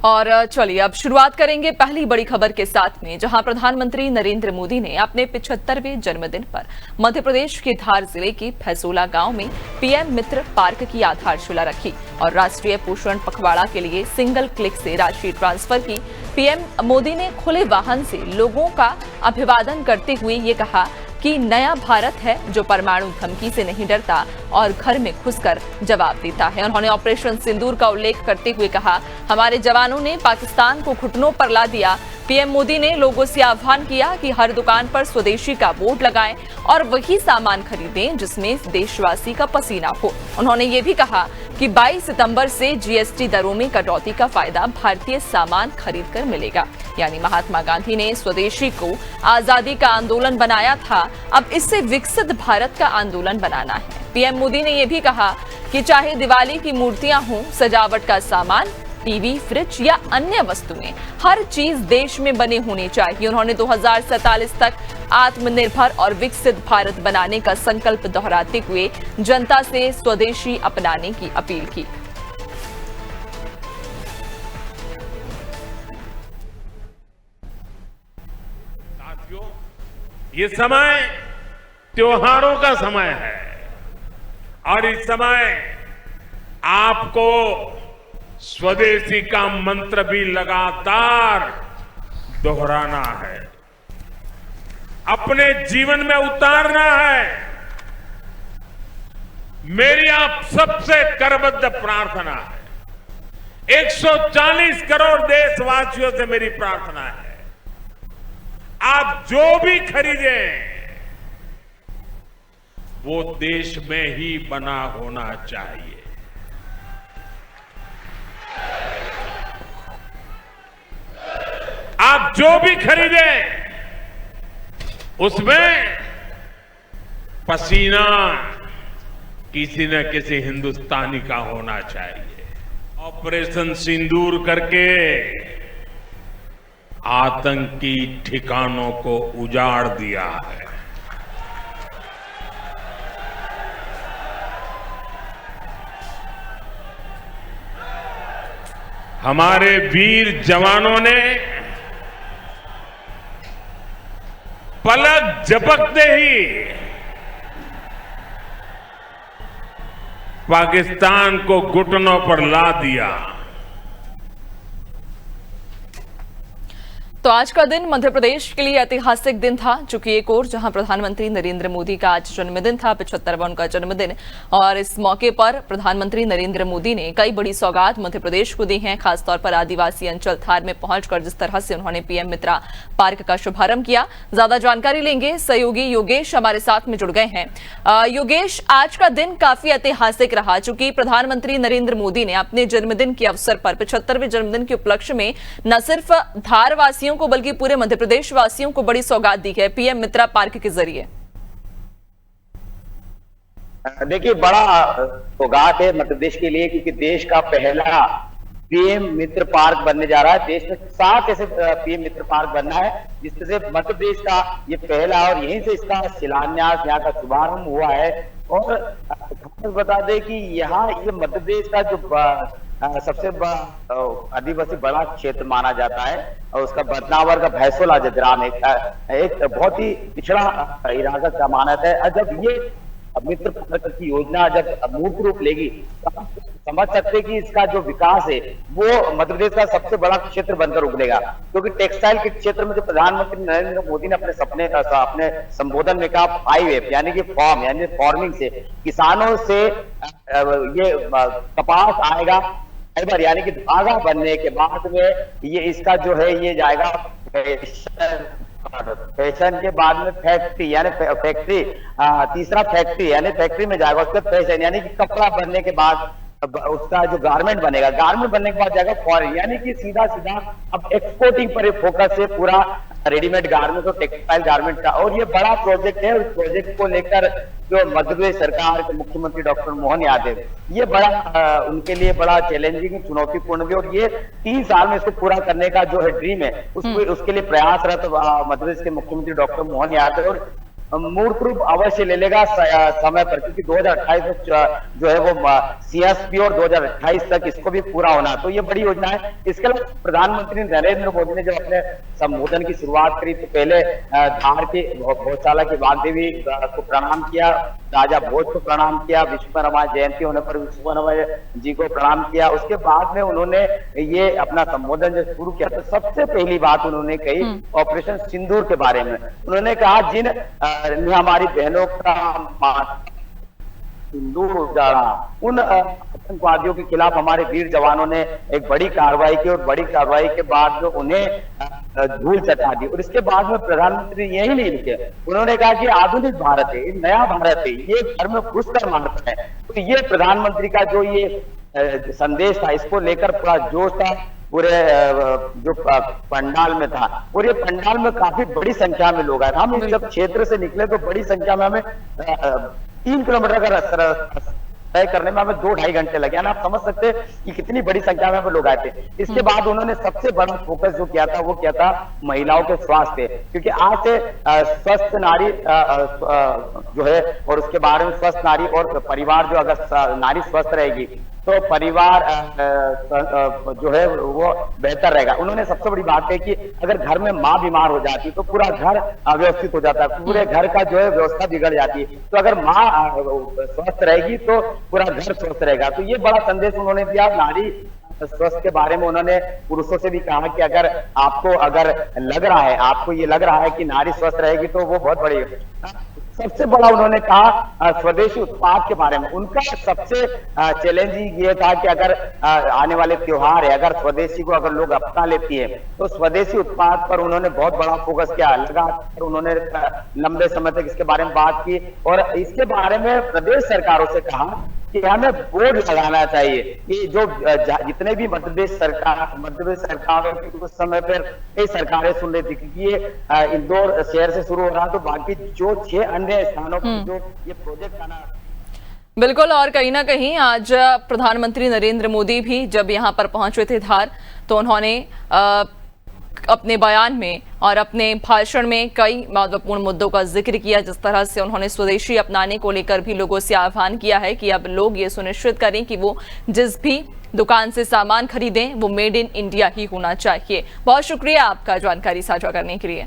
और चलिए अब शुरुआत करेंगे पहली बड़ी खबर के साथ में, जहां प्रधानमंत्री नरेंद्र मोदी ने अपने 75वें जन्मदिन पर मध्य प्रदेश के धार जिले के फैसोला गांव में पीएम मित्र पार्क की आधारशिला रखी और राष्ट्रीय पोषण पखवाड़ा के लिए सिंगल क्लिक से राशि ट्रांसफर की। पीएम मोदी ने खुले वाहन से लोगों का अभिवादन करते हुए ये कहा कि नया भारत है जो परमाणु धमकी से नहीं डरता और घर में घुसकर जवाब देता है। उन्होंने ऑपरेशन सिंदूर का उल्लेख करते हुए कहा, हमारे जवानों ने पाकिस्तान को घुटनों पर ला दिया। पीएम मोदी ने लोगों से आह्वान किया कि हर दुकान पर स्वदेशी का बोर्ड लगाएं और वही सामान खरीदें जिसमें देशवासी का पसीना हो। उन्होंने ये भी कहा कि 22 सितंबर से जीएसटी दरों में कटौती का फायदा भारतीय सामान खरीद कर मिलेगा। यानी महात्मा गांधी ने स्वदेशी को आजादी का आंदोलन बनाया था, अब इससे विकसित भारत का आंदोलन बनाना है। पीएम मोदी ने यह भी कहा कि चाहे दिवाली की मूर्तियां हों, सजावट का सामान, टीवी, फ्रिज या अन्य वस्तुएं, हर चीज देश में बने होनी चाहिए। उन्होंने 2047 तक आत्मनिर्भर और विकसित भारत बनाने का संकल्प दोहराते हुए जनता से स्वदेशी अपनाने की अपील की। साथियों, ये समय त्योहारों का समय है और इस समय आपको स्वदेशी का मंत्र भी लगातार दोहराना है, अपने जीवन में उतारना है। मेरी आप सबसे करबद्ध प्रार्थना है, 140 करोड़ देशवासियों से मेरी प्रार्थना है, आप जो भी खरीदें वो देश में ही बना होना चाहिए। आप जो भी खरीदें उसमें पसीना किसी न किसी हिंदुस्तानी का होना चाहिए। ऑपरेशन सिंदूर करके आतंकी ठिकानों को उजाड़ दिया है। हमारे वीर जवानों ने पलक झपकते ही पाकिस्तान को घुटनों पर ला दिया। तो आज का दिन मध्य प्रदेश के लिए ऐतिहासिक दिन था, चूंकि एक और जहां प्रधानमंत्री नरेंद्र मोदी का आज जन्मदिन था, 75वां उनका जन्मदिन, और इस मौके पर प्रधानमंत्री नरेंद्र मोदी ने कई बड़ी सौगात मध्य प्रदेश को दी हैं। खासतौर पर आदिवासी अंचल थार में पहुंचकर जिस तरह से उन्होंने पीएम मित्रा पार्क का शुभारंभ किया। ज्यादा जानकारी लेंगे, सहयोगी योगेश हमारे साथ में जुड़ गए हैं। योगेश, आज का दिन काफी ऐतिहासिक रहा, चूंकि प्रधानमंत्री नरेंद्र मोदी ने अपने जन्मदिन के अवसर पर 75वें जन्मदिन के उपलक्ष्य में न सिर्फ धार वासियों को बल्कि पूरे मध्य प्रदेश वासियों को बड़ी सौगात दी है पीएम मित्रा पार्क के जरिए। देखिए, बड़ा सौगात है मध्य प्रदेश के लिए, क्योंकि देश का पहला पीएम मित्र पार्क बनने जा रहा है। देश में 7 ऐसे पीएम मित्र पार्क बनना है, जिसमें से मध्य प्रदेश का ये पहला, और यहीं से इसका शिलान्यास, यहाँ का शुभारंभ हुआ है। और बता दें कि यहाँ ये मध्य प्रदेश का जो सबसे आदिवासी बड़ा क्षेत्र माना जाता है, और उसका बदनावर का भैंसोला जजरान एक बहुत ही पिछड़ा इलाका का मानत है। और जब ये मित्र पार्क की योजना जब मूर्त रूप लेगी तो आप समझ सकते हैं कि इसका जो विकास है वो मध्य प्रदेश का सबसे बड़ा क्षेत्र बनकर उभरेगा। क्योंकि टेक्सटाइल के क्षेत्र में जो प्रधानमंत्री नरेंद्र मोदी ने अपने संबोधन में कहा, 5F यानी कि फॉर्म यानी फार्मिंग से, किसानों से ये कपास आएगा, फाइबर यानी कि धागा बनने के बाद में ये इसका जो है ये जाएगा फैशन के बाद में फैक्ट्री यानी फैक्ट्री, तीसरा फैक्ट्री यानी फैक्ट्री में जाएगा, उसके फैशन यानी कि कपड़ा बनने के बाद उसका जो गारमेंट बनेगा, गारमेंट बनने के बाद जाएगा फॉरेन, यानी कि सीधा सीधा अब एक्सपोर्टिंग पर फोकस है पूरा रेडीमेड गारमेंट और टेक्सटाइल गारमेंट का। और ये बड़ा प्रोजेक्ट है, उस प्रोजेक्ट को लेकर जो मध्य प्रदेश सरकार के मुख्यमंत्री डॉक्टर मोहन यादव, ये बड़ा उनके लिए बड़ा चैलेंजिंग चुनौतीपूर्ण भी, और ये 3 साल में इसको पूरा करने का जो है ड्रीम है, उसके लिए प्रयासरत मध्य प्रदेश के मुख्यमंत्री डॉक्टर मोहन यादव। मूर्त रूप अवश्य ले लेगा समय पर, क्योंकि 2028 में जो है वो CSP और 2028 तक इसको भी पूरा होना, तो ये बड़ी योजना है। इसके अलावा प्रधानमंत्री नरेंद्र मोदी ने जब अपने संबोधन की शुरुआत करी तो पहले धार के गौशाला की वाग्देवी को प्रणाम किया, राजा भोज को प्रणाम किया, विश्वकर्मा जयंती होने पर विश्वकर्मा जी को प्रणाम किया। उसके बाद में उन्होंने ये अपना संबोधन जब शुरू किया तो सबसे पहली बात उन्होंने कही ऑपरेशन सिंदूर के बारे में। उन्होंने कहा जिन हमारी बहनों का सिंदूर उजाड़ा, उन आतंकवादियों के खिलाफ हमारे वीर जवानों ने एक बड़ी कार्रवाई की, और बड़ी कार्रवाई के बाद जो उन्हें धूल चटा दी। और इसके बाद में प्रधानमंत्री यही नहीं लिखे, उन्होंने कहा कि आधुनिक भारत है, नया भारत है, ये घर में घुसकर मारता है। तो ये प्रधानमंत्री का जो ये संदेश था, इसको लेकर पूरा जोश था पूरे जो पंडाल में था, और ये पंडाल में काफी बड़ी संख्या में लोग आए। हम जब क्षेत्र से निकले तो बड़ी संख्या में हमें 3 किलोमीटर का रास्ता तय करने में हमें 2-2.5 घंटे लगे। आप समझ सकते हैं कि कितनी बड़ी संख्या में लोग आए थे। इसके बाद उन्होंने सबसे बड़ा फोकस जो किया था वो किया था महिलाओं के स्वास्थ्य, क्योंकि आज से स्वस्थ नारी जो है, और उसके बारे में स्वस्थ नारी और परिवार जो, अगर नारी स्वस्थ रहेगी तो परिवार जो है वो बेहतर रहेगा। उन्होंने सबसे बड़ी बात है कि अगर घर में माँ बीमार हो जाती तो पूरा घर अव्यवस्थित हो जाता है, पूरे घर का जो है व्यवस्था बिगड़ जाती है। तो अगर माँ स्वस्थ रहेगी तो पूरा घर स्वस्थ रहेगा। तो ये बड़ा संदेश उन्होंने दिया। नारी स्वस्थ के बारे में उन्होंने पुरुषों से भी कहा कि अगर आपको लग रहा है, आपको ये लग रहा है कि नारी स्वस्थ रहेगी तो वो बहुत बड़ी। सबसे बड़ा उन्होंने कहा स्वदेशी उत्पाद के बारे में। उनका सबसे चैलेंजिंग ये था कि अगर आने वाले त्योहार है, अगर स्वदेशी को अगर लोग अपना लेती है तो स्वदेशी उत्पाद पर उन्होंने बहुत बड़ा फोकस किया। लगातार उन्होंने लंबे समय तक इसके बारे में बात की, और इसके बारे में प्रदेश सरकारों से कहा कि हमें बोर्ड लगाना चाहिए कि जो जितने भी मध्य प्रदेश सरकार की उस समय पर कई सरकारें सुन रही थी, क्योंकि ये इंदौर शहर से शुरू हो रहा, तो बाकी जो 6 अन्य स्थानों पर जो ये प्रोजेक्ट आना। बिल्कुल, और कहीं ना कहीं आज प्रधानमंत्री नरेंद्र मोदी भी जब यहाँ पर पहुंचे थे धार, तो उन्होंने अपने बयान में और अपने भाषण में कई महत्वपूर्ण मुद्दों का जिक्र किया। जिस तरह से उन्होंने स्वदेशी अपनाने को लेकर भी लोगों से आह्वान किया है कि अब लोग ये सुनिश्चित करें कि वो जिस भी दुकान से सामान खरीदें वो मेड इन इंडिया ही होना चाहिए। बहुत शुक्रिया आपका जानकारी साझा करने के लिए।